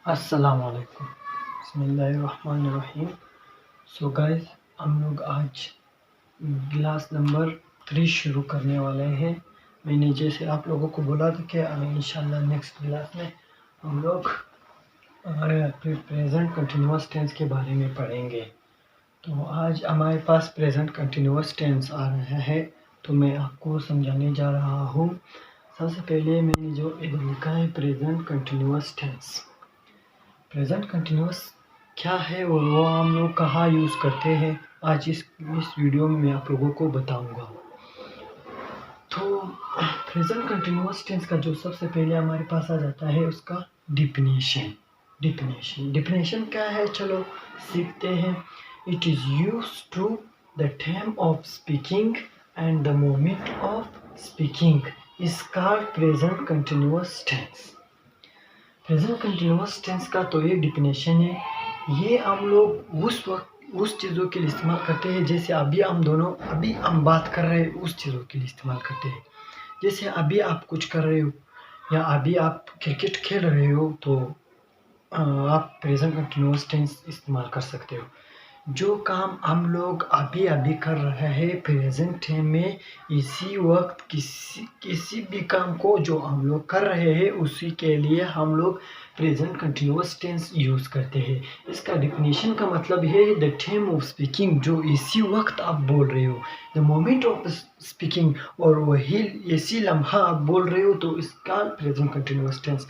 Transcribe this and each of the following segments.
अस्सलाम वालेकुम। बिस्मिल्लाहिर्रहमानिर्रहीम। सो गाइस, हम लोग आज क्लास नंबर 3 शुरू करने वाले हैं। मैंने जैसे आप लोगों को बोला था कि इंशाल्लाह नेक्स्ट क्लास में हम लोग प्रेजेंट कंटिन्यूअस टेंस के बारे में पढ़ेंगे। तो आज हमारे पास प्रेजेंट कंटिन्यूअस टेंस आ रहा है, तो मैं आपको समझाने जा रहा हूँ। सबसे पहले मैंने जो इधर लिखा है present continuous tense. Present continuous क्या है और वो हम लोग कहाँ यूज़ करते हैं, आज इस वीडियो में मैं आप लोगों को बताऊंगा। तो प्रेजेंट कंटिन्यूअस टेंस का जो सबसे पहले हमारे पास आ जाता है उसका डिफिनेशन। डिफिनेशन क्या है, चलो सीखते हैं। It is use to the time of speaking and the moment of speaking is called present continuous tense. Present continuous tense का तो ये डिफिनेशन है। ये हम लोग उस वक्त उस चीज़ों के लिए इस्तेमाल करते हैं, जैसे अभी हम बात कर रहे हैं उस चीज़ों के लिए इस्तेमाल करते हैं। जैसे अभी आप कुछ कर रहे हो या अभी आप क्रिकेट खेल रहे हो, तो आप प्रेजेंट कंटिन्यूअस टेंस इस्तेमाल कर सकते हो। जो काम हम लोग अभी अभी कर रहे हैं प्रेजेंट टाइम में, इसी वक्त किसी भी काम को जो हम लोग कर रहे हैं उसी के लिए हम लोग प्रेजेंट कंटिन्यूअस टेंस यूज़ करते हैं। इसका डिफिनेशन का मतलब है द टाइम ऑफ स्पीकिंग, जो इसी वक्त आप बोल रहे हो, द मोमेंट ऑफ स्पीकिंग, और वही इसी लम्हा आप बोल रहे हो, तो इसका प्रेजेंट कंटिन्यूअस टेंस।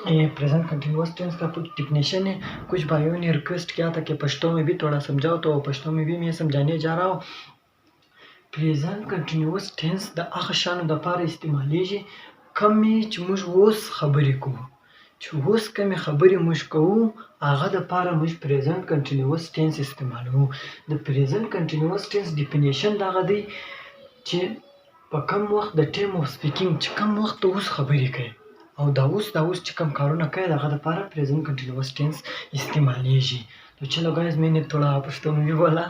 ये प्रेजेंट कंटिन्यूअस टेंस का कुछ डिफिनेशन है। कुछ भाइयों ने रिक्वेस्ट किया था कि पश्तो में भी थोड़ा समझाओ, तो पश्तो में भी मैं समझाने जा रहा हूँ। प्रेजेंट कंटिन्यूअस टेंस द अखशान द पार इस्तेमाली कमी मुझ वोस खबरी को वोस कमी खबरी मुझ कहूँ आगा द पार मुझ प्रेजेंट कंटिन्यूअस टेंस इस्तेमाल हूँ। The present continuous tense definition दागा दी चे कम वक्त द टाइम ऑफ स्पीकिंग, कम वक्त उस खबरी कहे और दाऊस च कम कारोना कहे दागा द पार प्रेजेंट कंटिन्यूअस टेंस इस्तेमाल लीजिए। तो चलो गाइस, मैंने थोड़ा पश्तो में भी बोला,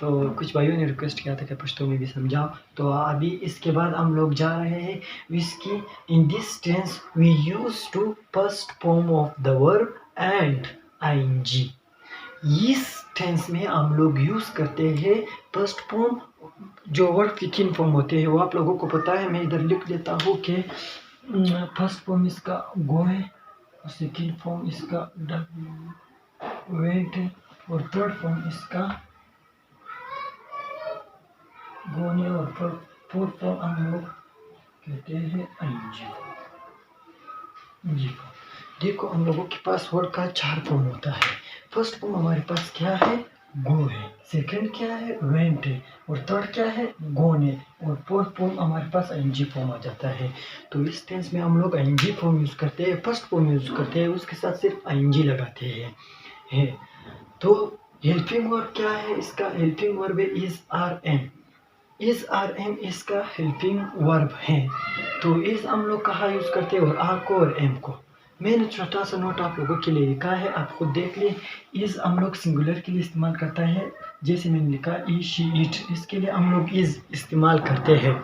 तो कुछ भाइयों ने रिक्वेस्ट किया था कि पश्तो में भी समझाओ। तो अभी इसके बाद हम लोग जा रहे हैं विस्की। In this tense we use to first form of the verb and ING. इस टेंस में हम लोग यूज करते हैं फर्स्ट फॉर्म। जो वर्ड के किन फॉर्म होते हैं वो आप लोगों को पता है, मैं इधर लिख देता हूँ कि फर्स्ट फॉर्म इसका गो है, सेकेंड फॉर्म इसका वेट है, और थर्ड फॉर्म इसका गोने, और फोर्थ फॉर्म हम लोग कहते हैं एनजी। देखो हम लोगों के पास वर्ड का 4 फॉर्म होता है। फर्स्ट फॉर्म हमारे पास क्या है, गो है, सेकंड क्या है, वेंट है, और थर्ड क्या है, गोन है, और फोर्थ फॉर्म हमारे पास आईएनजी फॉर्म आ जाता है। तो इस टेंस में हम लोग आईएनजी फॉर्म यूज करते हैं, फर्स्ट फॉर्म यूज करते हैं, उसके साथ सिर्फ आईएनजी लगाते हैं। तो हेल्पिंग वर्ब क्या है, इसका हेल्पिंग वर्ब है is are am. Is are am इसका हेल्पिंग वर्ब है। तो इज हम लोग कहाँ यूज करते हैं, और आर को और एम को। मैंने छोटा सा नोट आप लोगों के लिए लिखा है, आप खुद देख ले। इज हम लोग सिंगुलर के लिए इस्तेमाल करता है, जैसे मैंने लिखा ई शी इट, इसके लिए हम लोग इज इस्तेमाल करते हैं।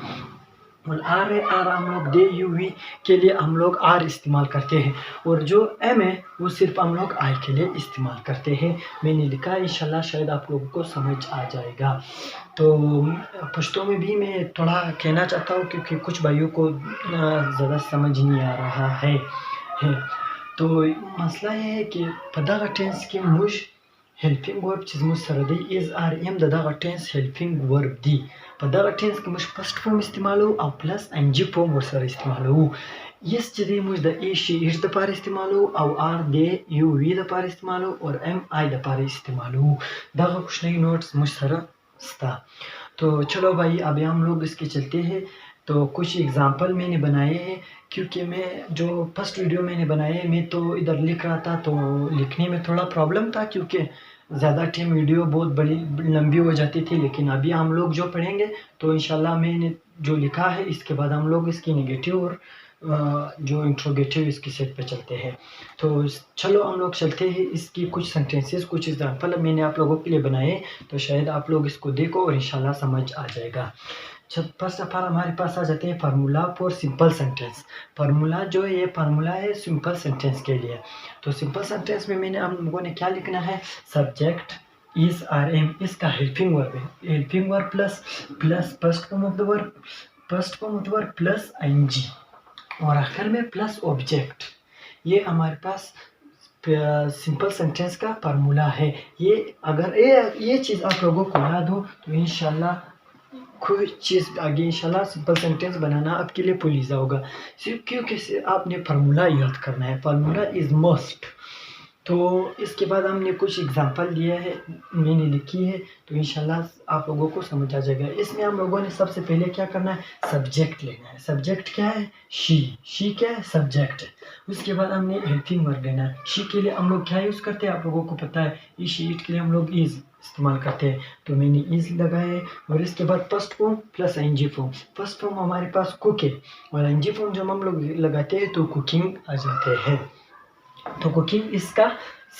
और आर है, आर हम लोग दे यू वी के लिए हम लोग आर इस्तेमाल करते हैं, और जो एम है वो सिर्फ हम लोग आई के लिए इस्तेमाल करते हैं। मैंने लिखा है, इंशाल्लाह शायद आप लोगों को समझ आ जाएगा। तो पश्तो में भी मैं थोड़ा कहना चाहता हूँ, क्योंकि कुछ भाइयों को ज़्यादा समझ नहीं आ रहा है। तो मसला ये है कि पदागा टेंस के मुझ हेल्पिंग वर्ब चीज मुझ सरदी इज आर एम ददागा टेंस हेल्पिंग वर्ब दी पदागा टेंस के मुझ फर्स्ट फॉर्म इस्तेमाल हो और प्लस एनजी फॉर्म और सर इस्तेमाल हो। यस चीज़ें मुझ द ए शी इट द पार इस्तेमाल हो, और आर दे यू वी द पार इस्तेमाल हो, और एम आई द पार इस्तेमाल हो। दागा कुछ नई नोट्स मुझ सर स्ता। तो चलो भाई, अभी हम लोग इसके चलते हैं। तो कुछ एग्जाम्पल मैंने बनाए हैं, क्योंकि मैं जो फर्स्ट वीडियो मैंने बनाए मैं तो इधर लिख रहा था, तो लिखने में थोड़ा प्रॉब्लम था, क्योंकि ज़्यादा टाइम वीडियो बहुत बड़ी लंबी हो जाती थी। लेकिन अभी हम लोग जो पढ़ेंगे तो इंशाल्लाह मैंने जो लिखा है इसके बाद हम लोग इसकी नेगेटिव और जो इंट्रोगेटिव इसकी सेट पे चलते हैं। तो चलो हम लोग चलते हैं, इसकी कुछ सेंटेंसेस कुछ एग्जाम्पल मैंने आप लोगों के लिए बनाए, तो शायद आप लोग इसको देखो और इंशाल्लाह समझ आ जाएगा। फर्स्ट ऑफ ऑल हमारे पास आ जाते हैं formula for simple sentence. Formula जो है ये फार्मूला है सिंपल सेंटेंस के लिए। तो सिंपल सेंटेंस में मैंने हम लोगों ने क्या लिखना है, सब्जेक्ट इज आर एम, इसका हेल्पिंग वर्ब है, helping verb plus plus first form of the verb plus ING और आखिर में प्लस ऑब्जेक्ट। ये हमारे पास सिंपल सेंटेंस का फार्मूला है। ये अगर ये चीज़ आप लोगों को याद हो तो इंशाल्लाह कुछ चीज़ आगे इंशाल्लाह सिंपल सेंटेंस बनाना आपके लिए पुल ईज़ी होगा। सिर्फ क्योंकि आपने फार्मूला याद करना है, फार्मूला इज़ मस्ट। तो इसके बाद हमने कुछ एग्जांपल दिया है, मैंने लिखी है, तो इंशाल्लाह आप लोगों को समझ आ जाएगा। इसमें हम लोगों ने सबसे पहले क्या करना है, सब्जेक्ट लेना है। सब्जेक्ट क्या है, शी क्या है, सब्जेक्ट है। उसके बाद हमने हेल्पिंग वर्ब लेना है। शी के लिए हम लोग क्या यूज़ करते हैं, आप लोगों को पता है, इस शीट के लिए हम लोग इज़ इस्तेमाल करते हैं, तो मैंने इज़ लगाया है। और इसके बाद first form plus ING form. First form हमारे पास कुक है और आईएनजी फॉर्म जब हम लोग लगाते हैं तो कुकिंग आ जाते हैं। तो कुकिंग इसका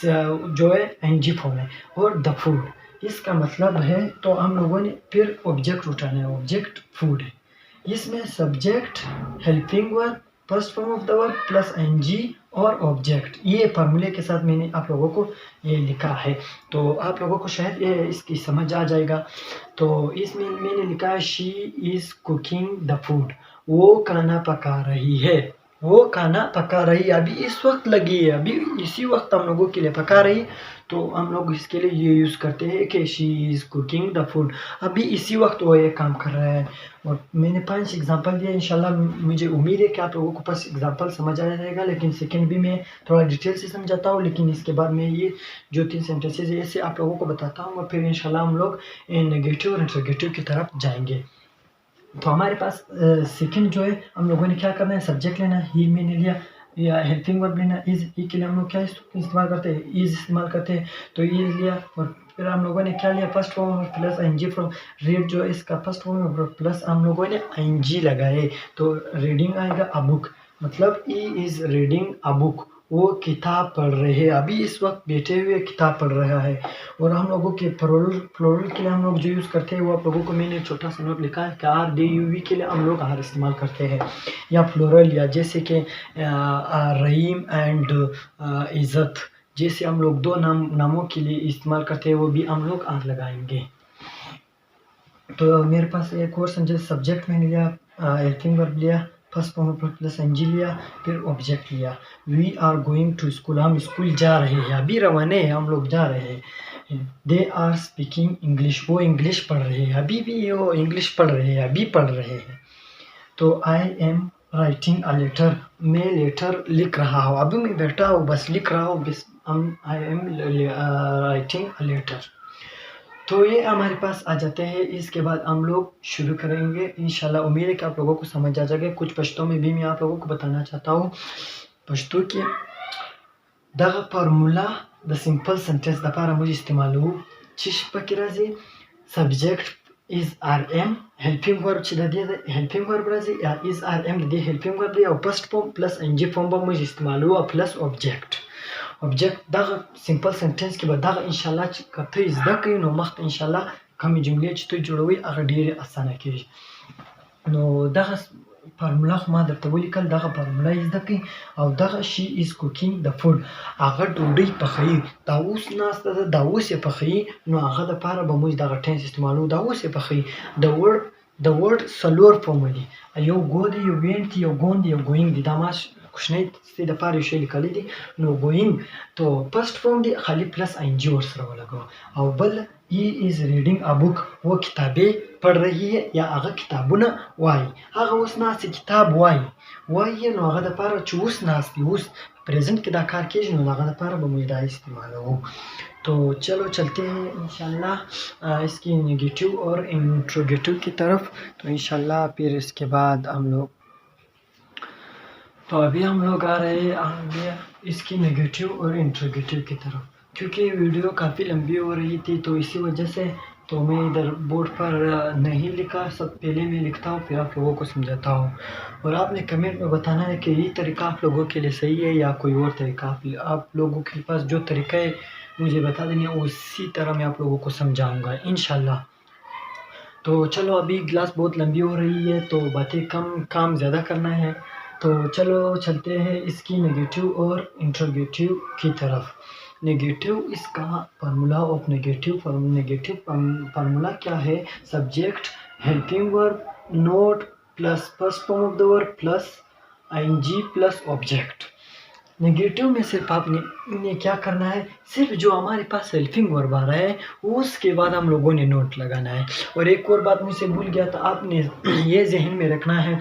जो है एनजी फॉर्म है। और द फूड इसका मतलब है, तो हम लोगों ने फिर ऑब्जेक्ट उठाना है, ऑब्जेक्ट फूड है। इसमें subject, helping verb, first form of the verb plus ING और ऑब्जेक्ट, ये फार्मूले के साथ मैंने आप लोगों को ये लिखा है। तो आप लोगों को शायद ये इसकी समझ आ जाएगा। तो इसमें मैंने लिखा है she is cooking the food, वो खाना पका रही है, वो खाना पका रही है, अभी इस वक्त लगी है, अभी इसी वक्त हम लोगों के लिए पका रही है। तो हम लोग इसके लिए ये यूज़ करते हैं कि she is cooking the food, अभी इसी वक्त वो ये काम कर रहा है। और मैंने 5 एग्जांपल दिए, इंशाल्लाह मुझे उम्मीद है कि आप लोगों को पास एग्जांपल समझ आ जाएगा। लेकिन सेकंड भी मैं थोड़ा डिटेल से समझाता हूँ, लेकिन इसके बाद मैं ये जो 3 सेंटेंसेज है इसे आप लोगों को बताता हूँ और फिर इंशाल्लाह हम लोग नेगेटिव और इंटरोगेटिव की तरफ जाएंगे। तो हमारे पास सेकंड जो है, हम लोगों ने क्या करना है, सब्जेक्ट लेना है, ही मैंने लिया, या हेल्पिंग वर्ब लेना, इज़, ई के लिए हम लोग क्या इस्तेमाल करते हैं, इज़ इस्तेमाल करते हैं, तो इज़ लिया। और फिर हम लोगों ने क्या लिया, first form plus ING form, read जो है इसका फर्स्ट फॉर्म प्लस हम लोगों ने आईएनजी लगाए, तो रीडिंग आएगा अ बुक, मतलब E is reading a book, वो किताब पढ़ रहे हैं, अभी इस वक्त बैठे हुए किताब पढ़ रहा है। और हम लोगों के प्लूरल के लिए हम लोग जो यूज़ करते हैं वो आप लोगों को मैंने छोटा सा नोट लिखा है कि आर डी यू वी के लिए हम लोग आर इस्तेमाल करते हैं, या प्लूरल, या जैसे कि रहीम एंड इज़्ज़त, जैसे हम लोग 2 नामों के लिए इस्तेमाल करते हैं, वो भी हम लोग आर लगाएंगे। तो मेरे पास एक और सब्जेक्ट मैंने लिया, हेल्पिंग वर्ब लिया, फर्स्ट फॉर्म प्लस एनजी लिया, फिर ऑब्जेक्ट लिया। We are going to school, हम स्कूल जा रहे हैं, अभी रवाना है, हम लोग जा रहे हैं। दे आर स्पीकिंग इंग्लिश, वो इंग्लिश पढ़ रहे हैं, अभी भी वो इंग्लिश पढ़ रहे हैं, अभी पढ़ रहे हैं। तो I am writing a letter, मैं लेटर लिख रहा हूँ, अभी मैं बैठा हूँ बस लिख रहा हूँ, बस I am writing a letter. तो ये हमारे पास आ जाते हैं। इसके बाद हम लोग शुरू करेंगे इंशाल्लाह, उम्मीद है कि आप लोगों को समझ आ जाएगा। कुछ पश्तो में भी मैं आप लोगों को बताना चाहता हूँ। पश्तो की दगा फार्मूला द सिंपल सेंटेंस दफारा मुझे इस्तेमाल हो चिश पकिराजी, subject is are am, helping verb छिदा दिया, हेल्पिंग वर्ब राजी या इज आर एम दिया, हेल्पिंग वर्ब दिया, first form plus ing form पर मुझे इस्तेमाल हुआ, प्लस ऑब्जेक्ट दगा सिंपल सेंटेंस के बाद दगा इंशाल्लाह कथे इज़्दा कई नो मख्त इंशाल्लाह कम जुमले चितो जोड़ोई अगर ढेर आसाना की नो दगा फार्मूला खमा दरते वलिकल दगा फार्मूला इज़्दा कई और दगा she is cooking the food, अगर डोडी पखई दाउस नास्ता दाउस से पखई नो अगर द पारा बमुज दगा टेंस इस्तेमाल हो दाउस से पखई। द वर्ड सलोर फॉर्मली यो गोदी यो वेंट यो गोंद यो गोइंग दी दामाश कुछ नहीं से दफार शे लिखली दी नो गोइंग, तो फर्स्ट फॉर्म दी खाली प्लस आईएनजी और सर लगाओ। और बल he is reading a book, वो किताबें पढ़ रही है, या अगर किताबुना वाई अगर उस नास से किताब वाई है नो अगर दफार चूस नास दी उस प्रेजेंट के दाकार के नो अगर दफार बमुदा इस्तेमाल हो। तो चलो चलते हैं इंशाल्लाह इसकी नेगेटिव और इंट्रोगेटिव की तरफ। तो इंशाल्लाह फिर इसके बाद हम लोग, तो अभी हम लोग आ रहे हैं इसकी नेगेटिव और इंट्रोगेटिव की तरफ। क्योंकि वीडियो काफ़ी लंबी हो रही थी तो इसी वजह से तो मैं इधर बोर्ड पर नहीं लिखा, सब पहले मैं लिखता हूँ फिर आप लोगों को समझाता हूँ। और आपने कमेंट में बताना है कि ये तरीका आप लोगों के लिए सही है या कोई और तरीका, आप लोगों के पास जो तरीका है मुझे बता देंगे, उसी तरह मैं आप लोगों को समझाऊँगा इंशाल्लाह। तो चलो अभी क्लास बहुत लंबी हो रही है तो बातें कम काम ज़्यादा करना है। तो चलो चलते हैं इसकी नेगेटिव और इंट्रोगेटिव की तरफ। नेगेटिव इसका नेगेटिव फार्मूला क्या है? Subject, helping verb, not plus first form of the verb plus ING plus object. Negative में सिर्फ आपने क्या करना है, सिर्फ जो हमारे पास हेल्पिंग वर्ब आ रहा है उसके बाद हम लोगों ने नोट लगाना है। और एक और बात मुझसे भूल गया था, आपने ये जहन में रखना है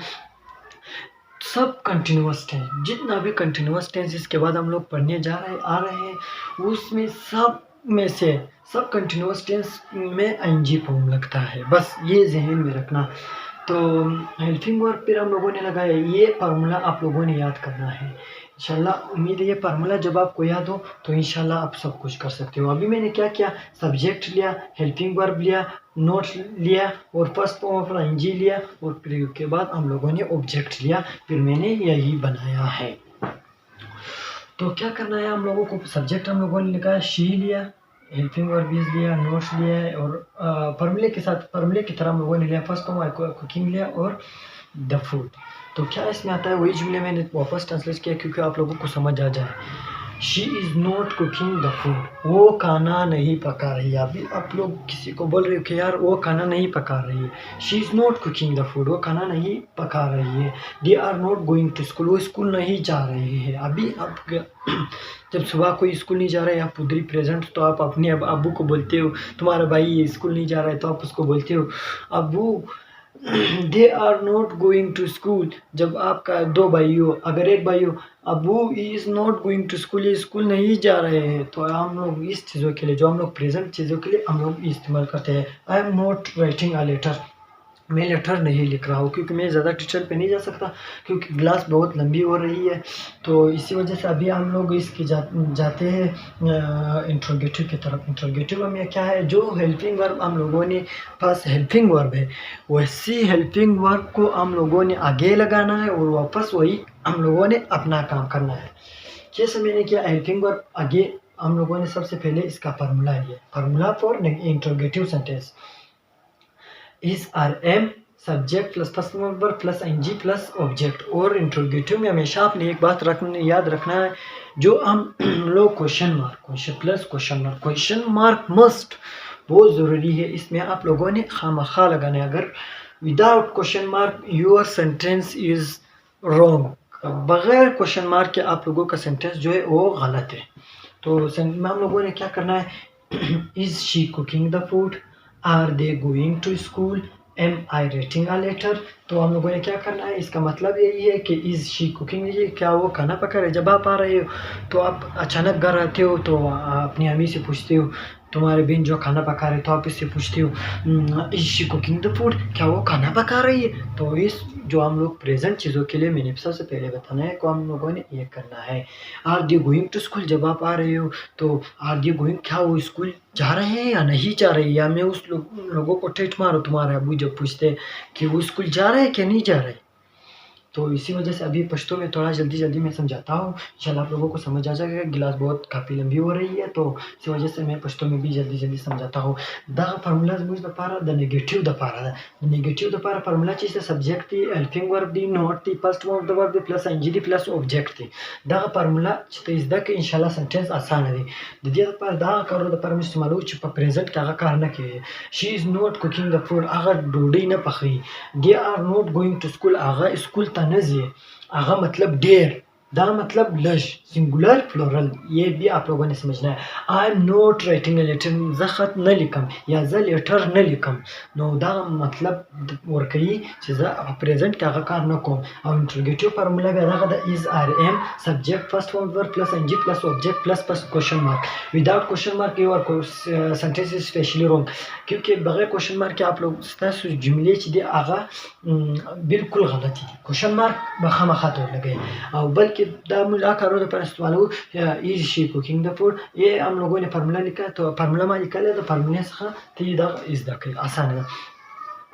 सब कंटिन्यूअस टेंस, जितना भी कंटिन्यूअस टेंस इसके बाद हम लोग पढ़ने आ रहे हैं उसमें सब कंटिन्यूअस टेंस में आईएनजी फॉर्म लगता है, बस ये जहन में रखना। तो हेल्पिंग वर्ब फिर हम लोगों ने लगाया, ये फार्मूला आप लोगों ने याद करना है इंशाल्लाह। उम्मीद है ये फार्मूला जब आपको याद हो तो इंशाल्लाह आप सब कुछ कर सकते हो। अभी मैंने क्या किया, सब्जेक्ट लिया, हेल्पिंग वर्ब लिया, नोट लिया और फर्स्ट फॉर्म ऑफ आईएनजी लिया और फिर के बाद हम लोगों ने ऑब्जेक्ट लिया, फिर मैंने यही बनाया है। तो क्या करना है हम लोगों को, सब्जेक्ट हम लोगों ने लिखा शी लिया, हेल्पिंग वर्ब लिया, नोट्स लिया है और फार्मूले की तरह हम लोगों ने लिया फर्स्ट फॉर्म कुकिंग लिया और द फूड। तो क्या इसमें आता है, वही जुमले मैंने वापस ट्रांसलेट किया क्योंकि आप लोगों को समझ आ जाए। She is not cooking the food, वो खाना नहीं पका रही है। अभी आप लोग किसी को बोल रहे हो कि यार वो खाना नहीं पका रही है, she is not cooking the food, वो खाना नहीं पका रही है। They are not going to school, वो स्कूल नहीं जा रहे हैं। अभी आप जब सुबह कोई स्कूल नहीं जा रहा है आप उधर ही प्रेजेंट, तो आप अपने अबू को बोलते हो तुम्हारा भाई स्कूल नहीं जा रहा है, तो आप उसको बोलते हो Abu they are not going to school. जब आपका दो भाई हो, अगर एक भाई हो Abu is not going to school, ये स्कूल नहीं जा रहे हैं, तो हम लोग इस चीज़ों के लिए, जो हम लोग प्रेजेंट चीज़ों के लिए हम लोग इस्तेमाल करते हैं। I am not writing a letter, मैं लेटर नहीं लिख रहा हूँ क्योंकि मैं ज़्यादा डिटेल पे नहीं जा सकता क्योंकि क्लास बहुत लंबी हो रही है। तो इसी वजह से अभी हम लोग इसकी जाते हैं इंट्रोगेटिव की तरफ। इंट्रोगेटिव में क्या है, जो हेल्पिंग वर्ब हम लोगों ने पास हेल्पिंग वर्ब है वैसी हेल्पिंग वर्ब को हम लोगों ने आगे लगाना है और वापस वही हम लोगों ने अपना काम करना है। जैसे मैंने किया हेल्पिंग वर्ब आगे हम लोगों ने सबसे पहले इसका फार्मूला लिया, formula for interrogative sentence is are am subject plus first form verb plus ING plus object. और इंट्रोगेटिव में हमेशा आपने एक बात याद रखना है, जो हम लोग क्वेश्चन मार्क मस्ट बहुत ज़रूरी है, इसमें आप लोगों ने खामखा लगाना है। अगर without question mark your sentence is wrong, बगैर क्वेश्चन मार्क के आप लोगों का सेंटेंस जो है वो गलत है। तो हम लोगों ने क्या करना है, is she cooking the food, are they going to school, am I writing a letter. तो हम लोगों ने क्या करना है, इसका मतलब यही है कि इज शी कुकिंग, ये क्या वो खाना पका रहे। जब आप आ रहे हो तो आप अचानक घर आते हो तो अपनी अम्मी से पूछते हो तुम्हारे बहन जो खाना पका रहे, तो आप इससे पूछते हो is she cooking the food, क्या वो खाना पका रही है। तो इस जो हम लोग प्रेजेंट चीज़ों के लिए मैंने सबसे पहले बताना है को हम लोगों ने ये करना है। Are they going to school, जब आप आ रहे हो तो आर दे गोइंग, क्या वो स्कूल जा रहे हैं या नहीं जा रहे हैं, या मैं उस लोगों को ठेठ मारो तुम्हारे अबू जब पूछते हैं कि वो स्कूल जा रहे हैं कि नहीं जा रहे। तो इसी वजह से अभी पश्तो में थोड़ा जल्दी मैं समझाता हूँ, इंशाल्लाह आप लोगों को समझ आ जाएगा। गिलास बहुत काफ़ी लंबी हो रही है तो इसी वजह से मैं पश्तो में भी जल्दी समझाता हूँ। द फार्मूला द पारा द नेगेटिव द पारा फार्मूला चीज़ सब्जेक्ट थी, हेल्पिंग वर्ब दी, नोट थी, फर्स्ट वर्ब द वर्ब प्लस आईएनजी दी प्लस ऑब्जेक्ट थी। द फार्मूला इस द के इंशाल्लाह सेंटेंस आसान है। द पर दा करो द पर इस्तेमाल च प्रेजेंट का कारण के she is not cooking the food, अगर डोडी न पखी। They are not going to school, अगर स्कूल नज़िए, आगा मतलब डेर, दा मतलब लश, सिंगुलर फ्लोरल, ये भी आप लोगों ने समझना है। I am not writing a letter, ज खत न लिखम या ज लेटर न लिखम। नो दा मतलब वर्कई चीज़ प्रेजेंट का कार न कोम। और इंट्रोगेटिव फार्मूला भी अदा द is are am subject first form verb plus ING plus object plus question mark. Without question mark your sentence is specially wrong, क्योंकि बगैर क्वेश्चन मार्क के आप लोग जुमले दी आगा बिल्कुल गलत है। क्वेश्चन मार्क बखा तो लगे और बल्कि दा करो तो वालों is she cooking the food, ये हम लोगों ने फार्मूला लिखा तो फार्मूला में लिखा है तो फार्मूला से ती दा इज द आसान है।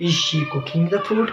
is she cooking the food،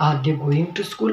are they going to school،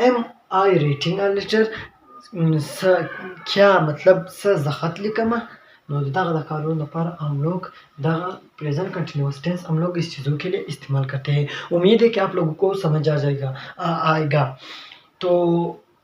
am I writing a letter، क्या मतलब ज़ख़त लिखमा नो दगा द कारों पर हम लोग दगा प्रेजेंट कंटिन्यूअस टेंस हम लोग इस चीज़ों के लिए इस्तेमाल करते हैं। उम्मीद है कि आप लोगों को समझ आ जाएगा आएगा। तो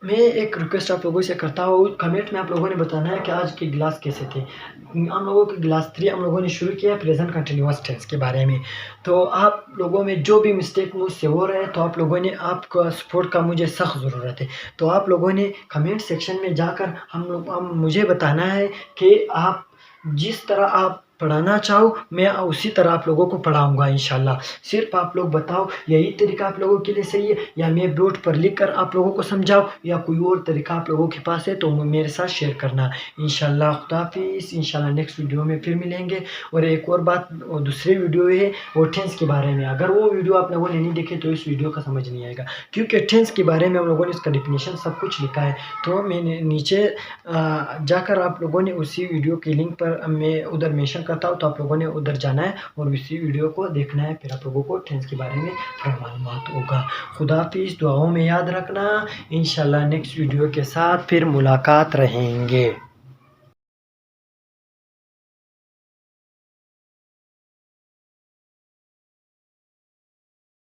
मैं एक रिक्वेस्ट आप लोगों से करता हूँ, कमेंट में आप लोगों ने बताना है कि आज के क्लास कैसे थे। हम लोगों की क्लास 3 हम लोगों ने शुरू किया प्रेजेंट कंटिन्यूअस टेंस के बारे में। तो आप लोगों में जो भी मिस्टेक मुझसे हो रहा है तो आप लोगों ने आपका सपोर्ट का मुझे सख्त ज़रूरत है। तो आप लोगों ने कमेंट सेक्शन में जाकर हम मुझे बताना है कि आप जिस तरह आप पढ़ाना चाहो मैं उसी तरह आप लोगों को पढ़ाऊँगा इंशाल्लाह। सिर्फ़ आप लोग बताओ यही तरीका आप लोगों के लिए सही है या मैं बोर्ड पर लिख कर आप लोगों को समझाऊँ या कोई और तरीका आप लोगों के पास है तो मेरे साथ शेयर करना। इंशाल्लाह खुदा हाफ़िज़। इंशाल्लाह नेक्स्ट वीडियो में फिर मिलेंगे। और एक और बात दूसरी वीडियो है वो टेंस के बारे में। अगर वो वीडियो आप लोगों ने नहीं देखे तो इस वीडियो का समझ नहीं आएगा, क्योंकि टेंस के बारे में हम लोगों ने इसका डेफिनेशन सब कुछ लिखा है। तो मैंने नीचे जाकर आप लोगों ने उसी वीडियो की लिंक पर मैं उधर मेंशन करता हूँ तो आप लोगों ने उधर जाना है और उसी वीडियो को देखना है, फिर आप लोगों को टेंस के बारे में थोड़ा मालूमात होगा। खुदा हाफ़िज़। दुआओं में याद रखना। इंशाल्लाह नेक्स्ट वीडियो के साथ फिर मुलाकात रहेंगे।